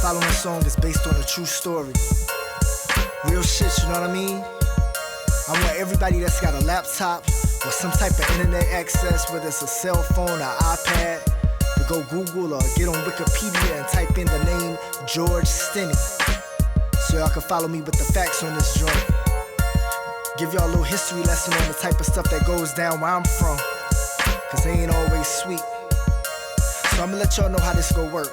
following song is based on a true story. Real shit, you know what I mean? I want everybody that's got a laptop or some type of internet access, whether it's a cell phone or iPad, to go Google or get on Wikipedia and type in the name George Stinney, so y'all can follow me with the facts on this joint. Give y'all a little history lesson on the type of stuff that goes down where I'm from, cause they ain't always sweet. So I'ma let y'all know how this gon' work.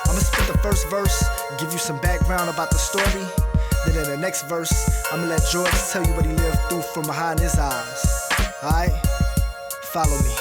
I'ma spit the first verse, give you some background about the story. Then in the next verse, I'ma let George tell you what he lived through from behind his eyes. Alright? Follow me.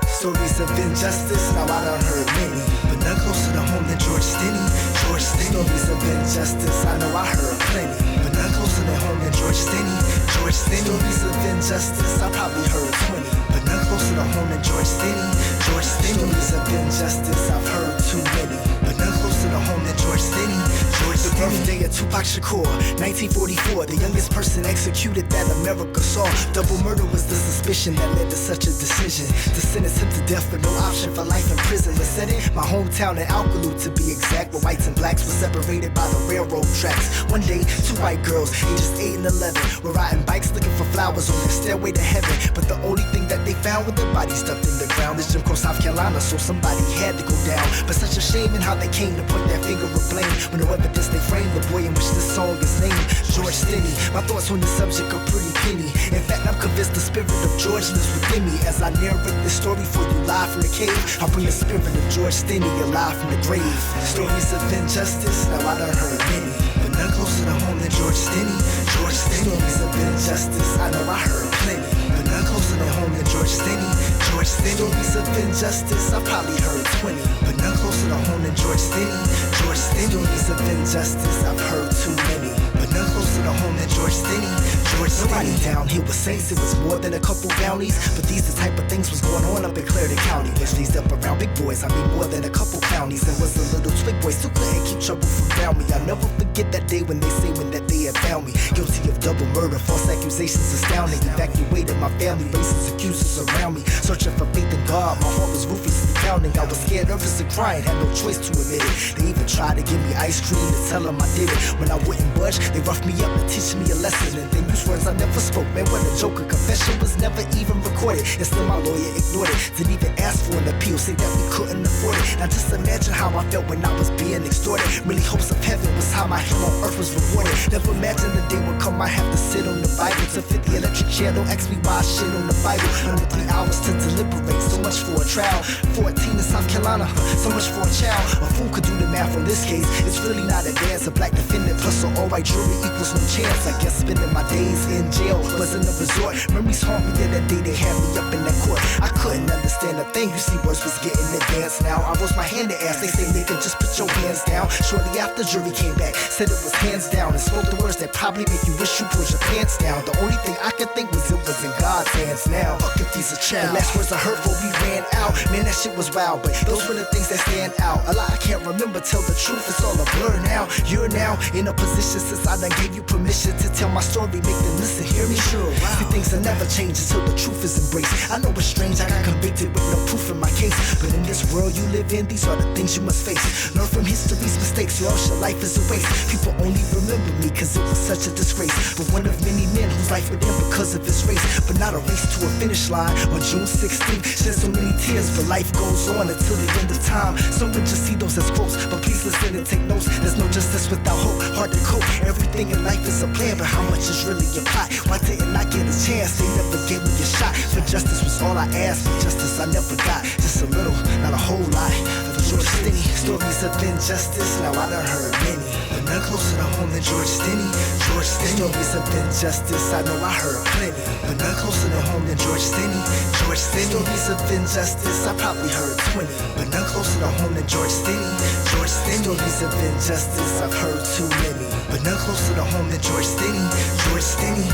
Stories of injustice, now I done heard many, but none closer to home than George Stinney. George Stinney. Stories of injustice, I know I heard plenty, but none closer to home than George Stinney. George Stinney. Stories of injustice, I probably heard 20, but none closer to home than George Stinney. George Stinney. Stories of injustice, I've heard too many, but none closer to home than George Stinney. George Stinney. The birthday of Tupac Shakur, 1944, the youngest person executed that America saw. Double murder was the suspicion that led to such a decision, to sentence him to death with no option for life in prison. Let's set it, my hometown in Alcaloo to be exact, where whites and blacks were separated by the railroad tracks. One day, two white girls, ages 8 and 11, were riding bikes looking for flowers on their stairway to heaven. But the only thing that they found with their bodies stuffed in the ground is Jim Crow, South Carolina, so somebody had to go down. But such a shame in how they came to point their finger of blame, when no evidence they framed the boy in which this song is named, George Stinney. My thoughts on the subject are pretty penny. In fact, I'm convinced the spirit of George lives within me. As I narrate this story for you live from the cave, I bring the spirit of George Stinney alive from the grave. Stories of injustice, now I done heard many, but none closer to home than George Stinney. George Stinney. Stories of injustice, I know I heard plenty, but none closer to home than George Stinney. George Stinney. Stories of injustice, I probably heard 20, but none closer to home than George Stinney. George Stinney. Stories of injustice, I've heard too many, but none closer to home than George Stinney. George Stinney. Nobody down here was saints, it was more than a couple bounties, but these the type of things was going on up in Clarendon County. Which leads up around big boys, I mean more than a couple counties. There was a little twig boy still couldn't keep trouble from around me. I'll never forget that day when they say when that they had found me guilty of double murder, false accusations astounding. Evacuated my family, racist accusers around me, searching for faith in God. My heart was ruthlessly pounding. I was scared, nervous, and crying, had no choice to admit it. They even tried to give me ice cream to tell them I did it. When I wouldn't budge, they roughed me up to teach me a lesson, and then used words I never spoke. Man, what a joke, a confession was never even recorded, and still my lawyer ignored it. Didn't even ask for an appeal, say that we couldn't afford it. Now just imagine how I felt when I was being extorted. Really hopes of heaven was how my hell on earth was rewarded. Never imagined the day would come I have to sit on the Bible to fit the electric chair. Don't ask me why I shit on the Bible. Under 3 hours to deliberate, so much for a trial. 14 in South Carolina, so much for a child. A fool could do the math on this case. It's really not advanced. A black defendant plus an all-white jury equals no chance. I guess spending my days in jail wasn't a resort. Memories haunt me of that day they had me up in that court. I couldn't understand a thing. You see, words was getting advanced now. I rose my hand to ask. They say, nigga, just put your hands down. Shortly after, jury came back, said it was hands down, and spoke the words that probably make you wish you pulled your pants down. The only thing I could think was it was in God's hands now. Fuck if he's a child. The last words I heard before we ran out. Man, that shit was wild, but those were the things that stand out. A lot I can't remember, tell the truth, it's all a blur now. You're now in a position since I done gave you permission to tell my story, make them listen, hear me? Sure, wow. See, things will never change until the truth is embraced. I know it's strange, I got convicted with no proof in my case, but in this world you live in, these are the things you must face. Learn from history's mistakes, or else your life is a waste. People only remember me cause it was such a disgrace, but one of many men whose life would end because of his race. But not a race to a finish line on June 16th. Shed so many tears, but life goes on until the end of time. Some would just see those as quotes, but please listen and take notes. There's no justice without hope, hard to cope. Everything in life is a plan, but how much is really your plot? Why didn't I get a chance? They never gave me a shot. For justice was all I asked, but justice I never got. Just a little, not a whole lot. For George Stinney, stories of injustice, now I done heard many, but none closer to home than George Stinney. George Stinney. Stories of injustice, I know I heard plenty, but none closer to home than George Stinney. George Stinney. Stories of injustice, I probably heard 20, but none closer to home than George Stinney. George Stinney. Stories of injustice, I've heard too many, but none closer to home than George Stinney. George Stinney.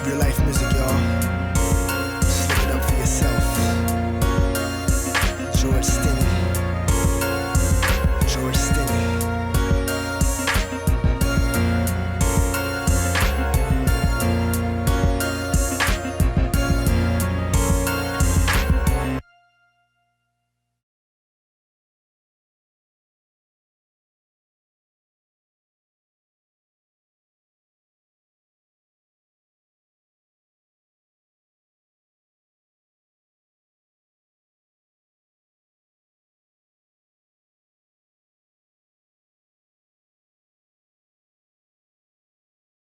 Real life music, y'all.